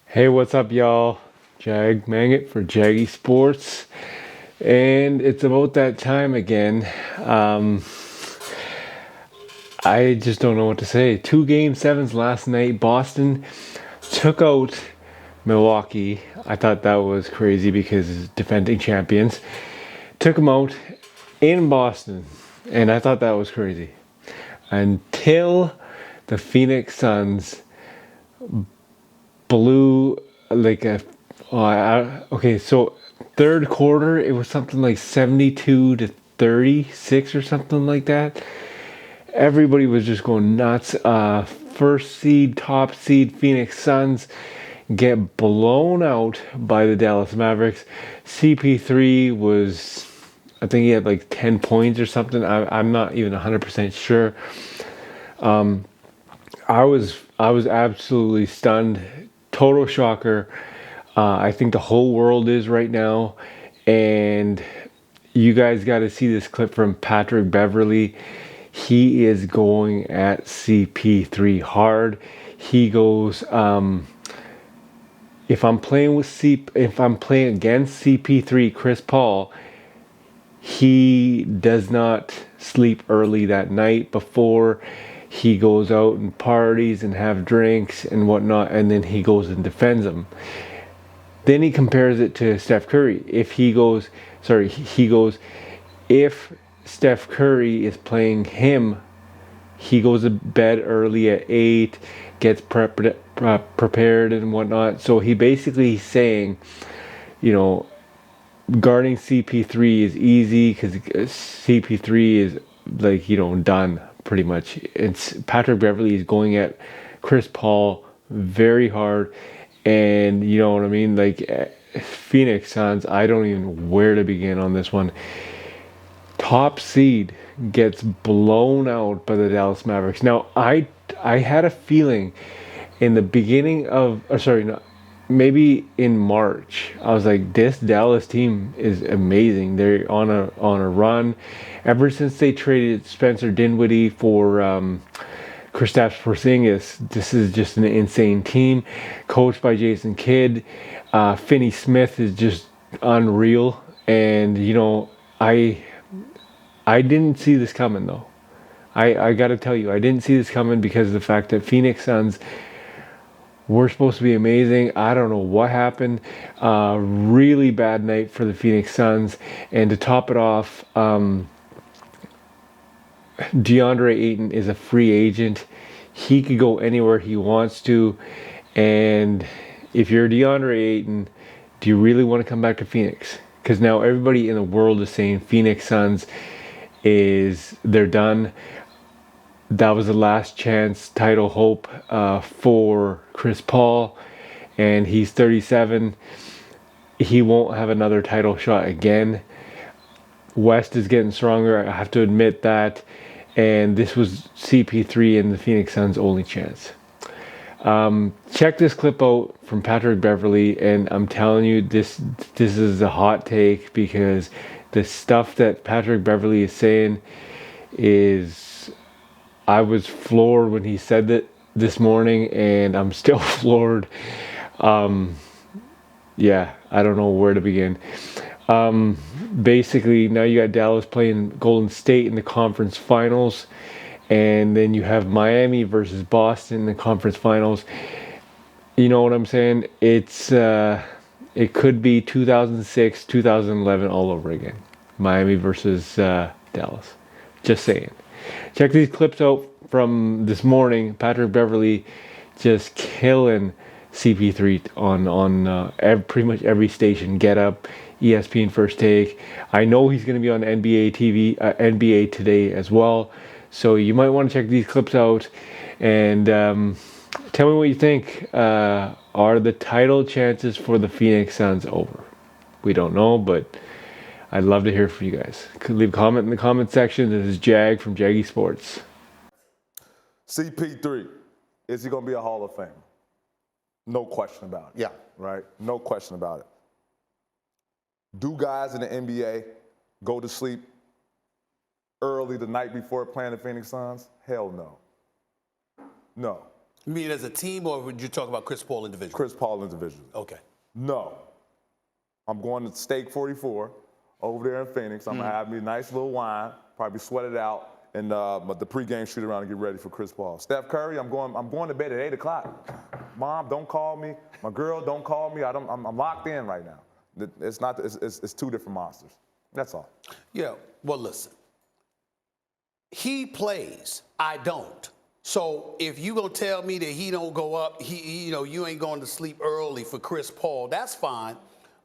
Hey, what's up, y'all? Jag Manget for Jaggy Sports. And it's about that time again. Um, I just don't know what to say. Two game sevens last night. Boston took out Milwaukee. I thought that was crazy because defending champions took them out in Boston. And I thought that was crazy. Until the Phoenix Suns blew like a okay, so third quarter it was something like 72 to 36 or something like that. Everybody was just going nuts. First seed, top seed Phoenix Suns get blown out by the Dallas Mavericks. CP3 was, I think he had like 10 points or something. I'm not even 100% sure. I was absolutely stunned. Total shocker. I think the whole world is right now. And you guys got to see this clip from Patrick Beverly. He is going at CP3 hard. He goes, if I'm playing against CP3, Chris Paul, he does not sleep early that night before he goes out and parties and have drinks and whatnot, and then he goes and defends him. Then he compares it to Steph Curry. He goes, if Steph Curry is playing him, he goes to bed early at 8, gets prepared and whatnot. So he basically saying, you know, guarding CP3 is easy because CP3 is like, done pretty much. It's Patrick Beverly is going at Chris Paul very hard. And you know what I mean? Like Phoenix Suns, I don't even know where to begin on this one. Top seed gets blown out by the Dallas Mavericks. Now, I had a feeling in the beginning of, or sorry, no, maybe in March, I was like, this Dallas team is amazing. They're on a run. Ever since they traded Spencer Dinwiddie for Kristaps Porzingis, this is just an insane team, coached by Jason Kidd. Finney Smith is just unreal, and I didn't see this coming though. I got to tell you, I didn't see this coming because of the fact that Phoenix Suns were supposed to be amazing. I don't know what happened. Really bad night for the Phoenix Suns. And to top it off, DeAndre Ayton is a free agent. He could go anywhere he wants to. And if you're DeAndre Ayton, do you really want to come back to Phoenix? Because now everybody in the world is saying Phoenix Suns they're done. That was the last chance title hope for Chris Paul, and he's 37. He won't have another title shot again. West is getting stronger, I have to admit that, and this was CP3 and the Phoenix Suns' only chance. Check this clip out from Patrick Beverly, and I'm telling you, this is a hot take because the stuff that Patrick Beverly is saying is, I was floored when he said that this morning, and I'm still floored. Yeah, I don't know where to begin. Basically, now you got Dallas playing Golden State in the conference finals, and then you have Miami versus Boston in the conference finals. You know what I'm saying? It could be 2006, 2011 all over again. Miami versus Dallas. Just saying. Check these clips out from this morning. Patrick Beverly just killing CP3 on pretty much every station. Get Up, ESPN First Take. I know he's going to be on NBA TV, NBA Today as well. So you might want to check these clips out and tell me what you think. Are the title chances for the Phoenix Suns over? We don't know, but I'd love to hear from you guys. Leave a comment in the comment section. This is Jag from Jaggy Sports. CP3, is he going to be a Hall of Famer? No question about it. Yeah. Right? No question about it. Do guys in the NBA go to sleep early the night before playing the Phoenix Suns? Hell no. No. You mean as a team, or would you talk about Chris Paul individually? Chris Paul individually. Okay. No. I'm going to Steak 44 over there in Phoenix. I'm going to have me a nice little wine, probably sweat it out, and the pregame shoot around and get ready for Chris Paul. Steph Curry, I'm going to bed at 8 o'clock. Mom, don't call me. My girl, don't call me. I'm locked in right now. It's two different monsters. That's all. Yeah, well, listen. He plays. I don't. So if you gonna tell me that he don't go up, you ain't going to sleep early for Chris Paul, that's fine.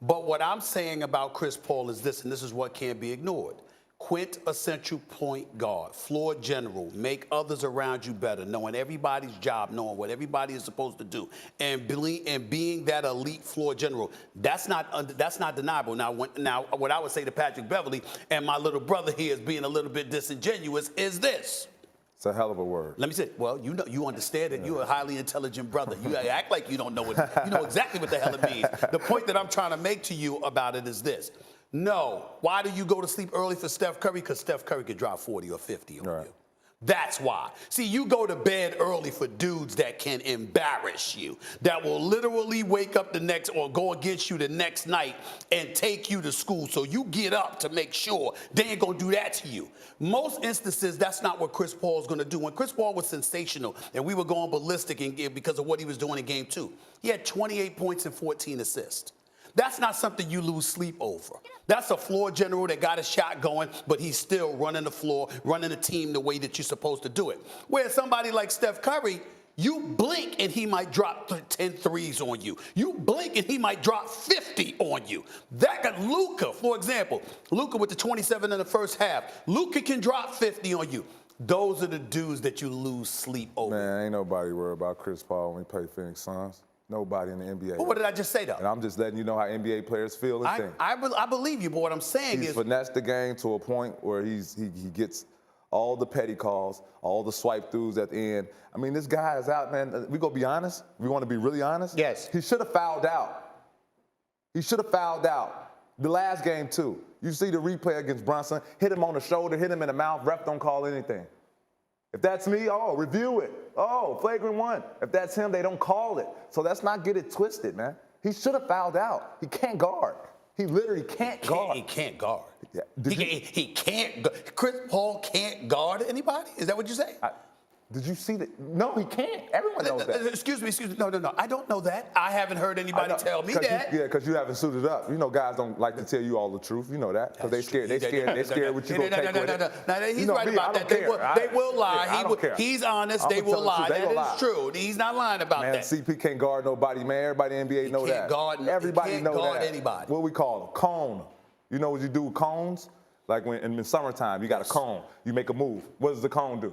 But what I'm saying about Chris Paul is this, and this is what can't be ignored. Quintessential point guard, floor general, make others around you better, knowing everybody's job, knowing what everybody is supposed to do, and being that elite floor general. That's not deniable. Now, what I would say to Patrick Beverly and my little brother here is being a little bit disingenuous is this. It's a hell of a word. Let me say, well, you understand that you're a highly intelligent brother. You act like you don't know it. You know exactly what the hell it means. The point that I'm trying to make to you about it is this. No. Why do you go to sleep early for Steph Curry? Because Steph Curry could drop 40 or 50 on you. That's why. See, you go to bed early for dudes that can embarrass you, that will literally wake up the next or go against you the next night and take you to school. So you get up to make sure they ain't going to do that to you. Most instances, that's not what Chris Paul is going to do. When Chris Paul was sensational and we were going ballistic because of what he was doing in Game 2, he had 28 points and 14 assists. That's not something you lose sleep over. That's a floor general that got a shot going, but he's still running the floor, running the team the way that you're supposed to do it. Whereas somebody like Steph Curry, you blink and he might drop 10 threes on you. You blink and he might drop 50 on you. That got Luka, for example. Luka with the 27 in the first half. Luka can drop 50 on you. Those are the dudes that you lose sleep over. Man, ain't nobody worried about Chris Paul when he play Phoenix Suns. Nobody in the NBA. Well, what did I just say, though? And I'm just letting you know how NBA players feel and think. I believe you, but what I'm saying he's is... finessed the game to a point where he gets all the petty calls, all the swipe throughs at the end. I mean, this guy is out, man. We gonna be honest? We want to be really honest? Yes. He should have fouled out. He should have fouled out. The last game, too. You see the replay against Brunson, hit him on the shoulder, hit him in the mouth, ref don't call anything. If that's me, review it. Flagrant one. If that's him, they don't call it. So let's not get it twisted, man. He should have fouled out. He can't guard. He literally can't guard. He can't guard. Yeah. He can't. Chris Paul can't guard anybody? Is that what you say? Did you see that? No, he can't. Everyone knows that. Excuse me. No. I don't know that. I haven't heard anybody tell me that. Because you haven't suited up. You know, guys don't like to tell you all the truth. You know that. Because they scared what you going to take with it. No, he's right about that. They will lie. He's honest. They will lie. That is true. He's not lying about that. CP can't guard nobody, man. Everybody in the NBA know that. Everybody know that. He can't guard anybody. What we call them? Cone. You know what you do with cones? Like when in the summertime, you got a cone. You make a move. What does the cone do?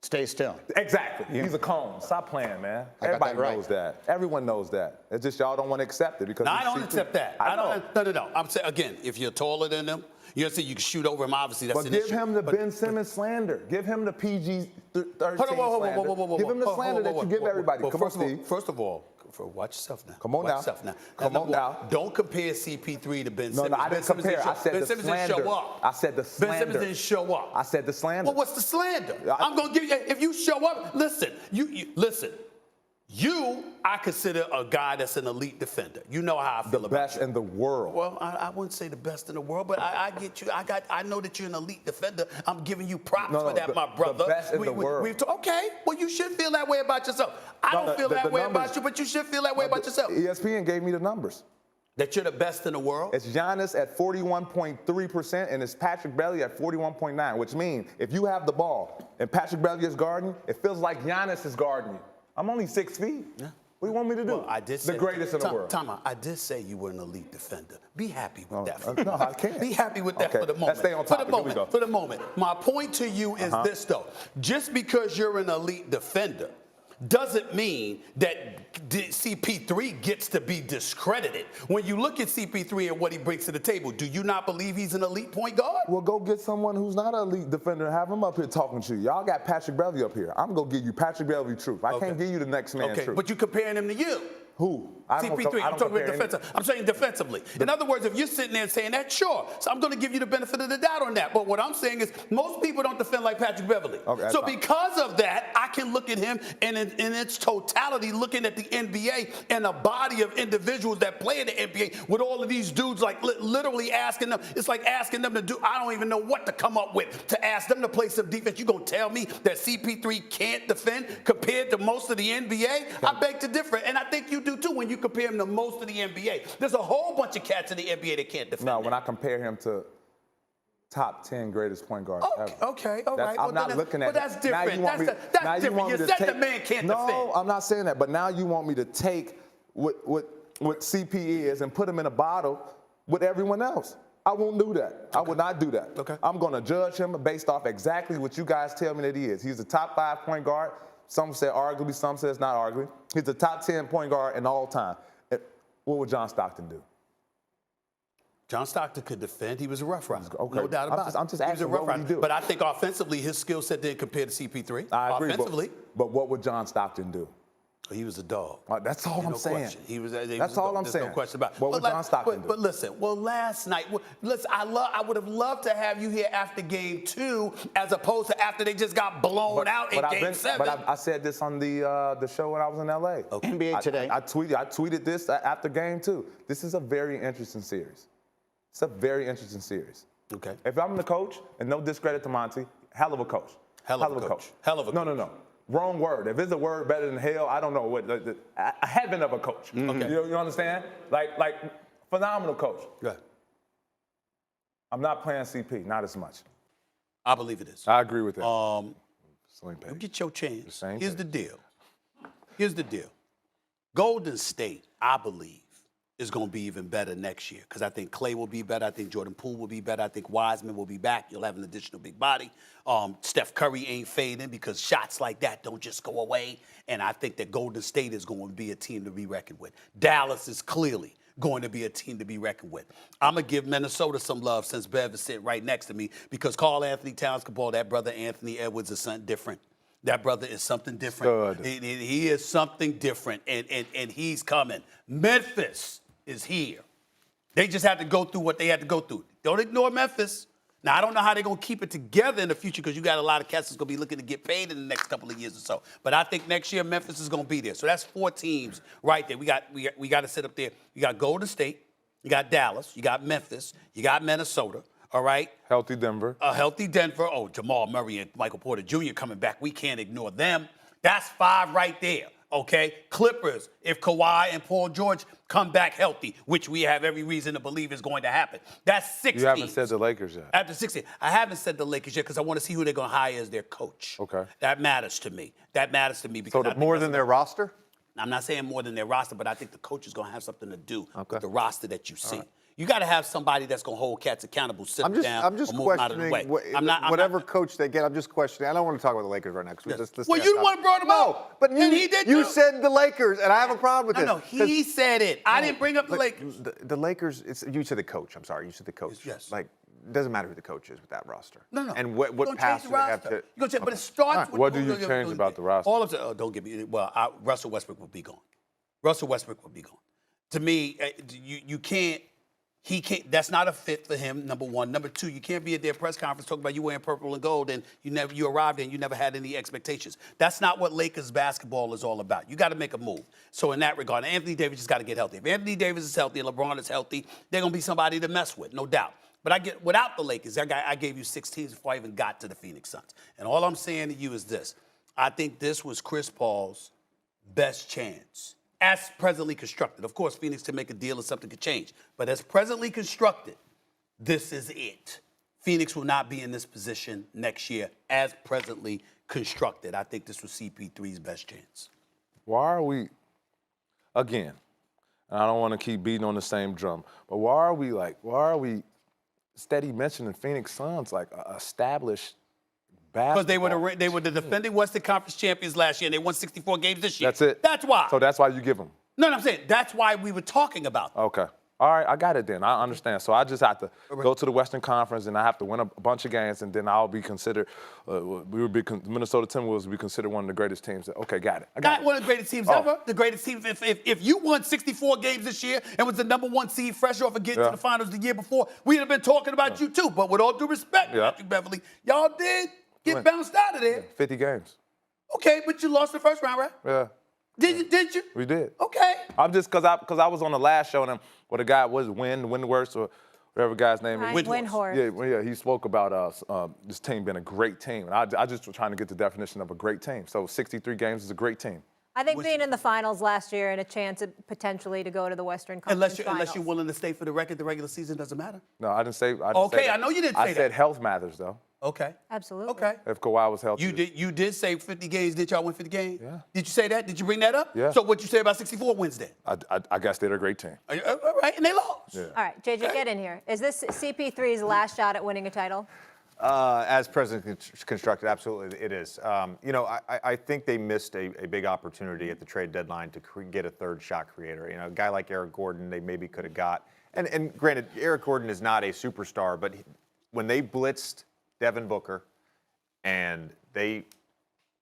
Stay still. Exactly. Yeah. He's a cone. Stop playing, man. Everybody knows that. Everyone knows that. It's just y'all don't want to accept it because. No, I don't accept that. No. I'm saying again, if you're taller than them, you say you can shoot over him. Obviously, that's an issue. But give him the Ben Simmons slander. Give him the PG-13 slander. Give him the slander that you give everybody. Come on, Steve. First of all, watch yourself now. Come on now. Come on now. Don't compare CP3 to Ben Simmons. No, I didn't compare. I said the slander. Ben Simmons didn't show up. I said the slander. Ben Simmons didn't show up. I said the slander. Well, what's the slander? I'm going to give you, if you show up, listen, listen. I consider a guy that's an elite defender. You know how I feel about you. The best in the world. Well, I wouldn't say the best in the world, but I get you. I know that you're an elite defender. I'm giving you props for that, my brother. The best in the world. Okay, well, you should feel that way about yourself. I don't feel that way about you, but you should feel that way about yourself. ESPN gave me the numbers. That you're the best in the world? It's Giannis at 41.3% and it's Patrick Beverly at 41.9%, which means if you have the ball and Patrick Beverly is guarding you, it feels like Giannis is guarding you. I'm only 6 feet. Yeah. What do you want me to do? Well, I did say the greatest in the world. Tom, I did say you were an elite defender. Be happy with that. No, I can't. Be happy with that for the moment. Let's stay on topic. For the moment. My point to you is this, though. Just because you're an elite defender doesn't mean that CP3 gets to be discredited. When you look at CP3 and what he brings to the table, do you not believe he's an elite point guard? Well, go get someone who's not an elite defender and have him up here talking to you. Y'all got Patrick Beverly up here. I'm going to give you Patrick Beverly truth. I can't give you the next man truth. But you're comparing him to you. Who? CP3, I'm talking about defensive. I'm saying defensively. In other words, if you're sitting there saying that, sure. So I'm going to give you the benefit of the doubt on that. But what I'm saying is most people don't defend like Patrick Beverly. Okay, so because of that, I can look at him and in its totality, looking at the NBA and a body of individuals that play in the NBA with all of these dudes like literally asking them. It's like asking them to do, I don't even know what to come up with to ask them to play some defense. You going to tell me that CP3 can't defend compared to most of the NBA? I beg to differ. And I think you do too when you compare him to most of the NBA. There's a whole bunch of cats in the NBA that can't defend. No, when I compare him to top 10 greatest point guards ever. Okay, all right. I'm not looking at it. But that's different. That's different. You said the man can't defend. No, I'm not saying that. But now you want me to take what CP is and put him in a bottle with everyone else. I won't do that. I would not do that. Okay. I'm going to judge him based off exactly what you guys tell me that he is. He's a top 5 point guard. Some say arguably, some say it's not arguably. He's a top 10 point guard in all time. What would John Stockton do? John Stockton could defend. He was a rough rider. Okay. No doubt about it. I'm just he was asking, a rough what would he rider. do? But I think offensively, his skill set didn't compare to CP3. I agree. Offensively. But what would John Stockton do? He was a dog. That's all I'm saying. Question. That's all I'm saying. No question about it. What would John Stockton do? But listen, last night, I would have loved to have you here after game 2 as opposed to after they just got blown out in game 7. But I said this on the show when I was in L.A. Okay. NBA Today. I tweeted this after game 2. This is a very interesting series. It's a very interesting series. Okay. If I'm the coach, and no discredit to Monty, hell of a coach. Hell of a coach. Hell of a coach. No. Wrong word. If it's a word better than hell, I don't know what. A heaven of a coach. Okay. You understand? Like phenomenal coach. Right. I'm not playing CP, not as much. I believe it is. I agree with that. You get your chance. Here's the deal. Here's the deal. Golden State, I believe, is going to be even better next year because I think Clay will be better. I think Jordan Poole will be better. I think Wiseman will be back. You'll have an additional big body. Steph Curry ain't fading because shots like that don't just go away. And I think that Golden State is going to be a team to be reckoned with. Dallas is clearly going to be a team to be reckoned with. I'm going to give Minnesota some love since Bev is sitting right next to me because Karl Anthony Towns can ball. That brother Anthony Edwards is something different. That brother is something different. He is something different, and he's coming. Memphis is here. They just had to go through what they had to go through. Don't ignore Memphis. Now, I don't know how they're going to keep it together in the future because you got a lot of cats that's going to be looking to get paid in the next couple of years or so. But I think next year Memphis is going to be there. So that's 4 teams right there. We got to sit up there. You got Golden State. You got Dallas. You got Memphis. You got Minnesota. All right? Healthy Denver. Healthy Denver. Oh, Jamal Murray and Michael Porter Jr. coming back. We can't ignore them. That's 5 right there. Okay, Clippers, if Kawhi and Paul George come back healthy, which we have every reason to believe is going to happen. That's 6 You haven't teams. said the Lakers yet. After 16. I haven't said the Lakers yet because I want to see who they're going to hire as their coach. Okay. That matters to me. Because So more than their roster? I'm not saying more than their roster, but I think the coach is going to have something to do with the roster that you see. Right. You got to have somebody that's going to hold cats accountable, sit them down, I'm just or move them out of the way. questioning whatever coach they get. I'm just questioning. I don't want to talk about the Lakers right now. Yes. Well, you the one brought them out. But he did you too. said the Lakers, and I have a problem with this. No, he said it. I didn't bring up the Lakers. The Lakers, you said the coach. I'm sorry, you said the coach. Yes. Like, it doesn't matter who the coach is with that roster. No. And what pass do they have to? You're gonna change, but it starts with. What do you change about the roster? All of the, don't get me. Well, Russell Westbrook will be gone. Russell Westbrook will be gone. To me, you can't. He can't. That's not a fit for him. Number one. Number two, you can't be at their press conference talking about you wearing purple and gold and you arrived and you never had any expectations. That's not what Lakers basketball is all about. You got to make a move. So in that regard, Anthony Davis just got to get healthy. If Anthony Davis is healthy and LeBron is healthy, they're gonna be somebody to mess with, no doubt. But without the Lakers, I gave you 6 teams before I even got to the Phoenix Suns. And all I'm saying to you is this: I think this was Chris Paul's best chance. As presently constructed. Of course, Phoenix to make a deal or something could change. But as presently constructed, this is it. Phoenix will not be in this position next year as presently constructed. I think this was CP3's best chance. Why are we, again, and I don't want to keep beating on the same drum, but why are we steady mentioning Phoenix Suns like established basketball? Because they were the defending Western Conference champions last year, and they won 64 games this year. That's it. That's why. So that's why you give them. No, I'm saying that's why we were talking about them. Okay. All right, I got it then. I understand. So I just have to go to the Western Conference and I have to win a bunch of games, and then I'll be considered. Minnesota Timberwolves would be considered one of the greatest teams. Okay, got it. I got it. One of the greatest teams ever. The greatest team. If you won 64 games this year and was the #1 seed, fresh off of getting to the finals the year before, we'd have been talking about you too. But with all due respect, Patrick Beverly, y'all did get bounced out of there. 50 games. Okay, but you lost the first round, right? Yeah. Did you? We did. Okay. I'm just because I was on the last show and where the guy was Windhorst or whatever guy's name is. Windhorst. Yeah, he spoke about this team being a great team. And I just was trying to get the definition of a great team. So 63 games is a great team. I think being in the finals last year and a chance potentially to go to the Western Conference Finals. Unless you're willing to stay for the record, the regular season doesn't matter. No, I didn't say. I know you didn't say that. I said health matters though. Okay. Absolutely. Okay. If Kawhi was healthy. You did say 50 games. Did y'all win 50 games? Yeah. Did you say that? Did you bring that up? Yeah. So what you say about 64 wins then? I guess they're a great team. All right, and they lost. Yeah. All right, JJ, get in here. Is this CP3's last shot at winning a title? As President constructed, absolutely it is. I think they missed a big opportunity at the trade deadline to get a third shot creator. A guy like Eric Gordon, they maybe could have got. And granted, Eric Gordon is not a superstar, but when they blitzed Devin Booker and they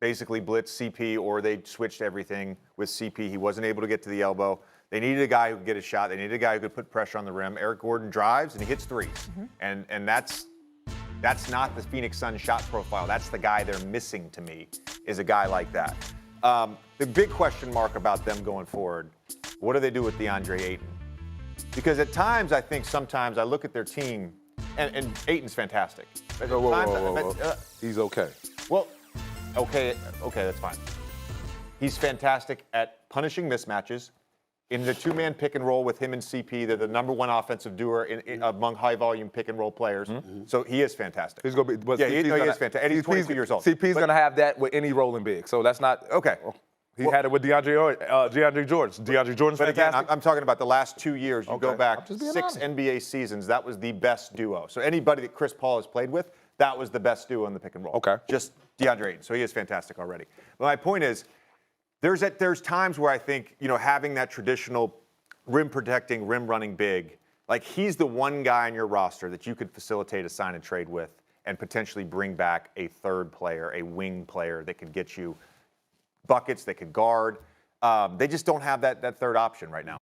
basically blitzed CP, or they switched everything with CP, he wasn't able to get to the elbow. They needed a guy who could get a shot. They needed a guy who could put pressure on the rim. Eric Gordon drives and he hits threes. And that's not the Phoenix Suns shot profile. That's the guy they're missing to me, is a guy like that. The big question mark about them going forward, what do they do with DeAndre Ayton? Because at times, I think sometimes I look at their team, and Ayton's fantastic. Whoa. He's okay. Well, okay, that's fine. He's fantastic at punishing mismatches. In the two-man pick and roll with him and CP, they're the #1 offensive doer among high-volume pick and roll players. So he is fantastic. He's going to be. He is fantastic. And he's 22 years old. CP's going to have that with any rolling big. So that's not okay. He had it with DeAndre Jordan. DeAndre Jordan's but again, fantastic. I'm talking about the last 2 years. You go back 6 NBA seasons. That was the best duo. So anybody that Chris Paul has played with, that was the best duo in the pick and roll. Okay. Just DeAndre Ayton. So he is fantastic already. But my point is, there's times where I think having that traditional rim protecting, rim running big, like he's the one guy on your roster that you could facilitate a sign and trade with and potentially bring back a third player, a wing player that could get you buckets, that could guard. They just don't have that third option right now.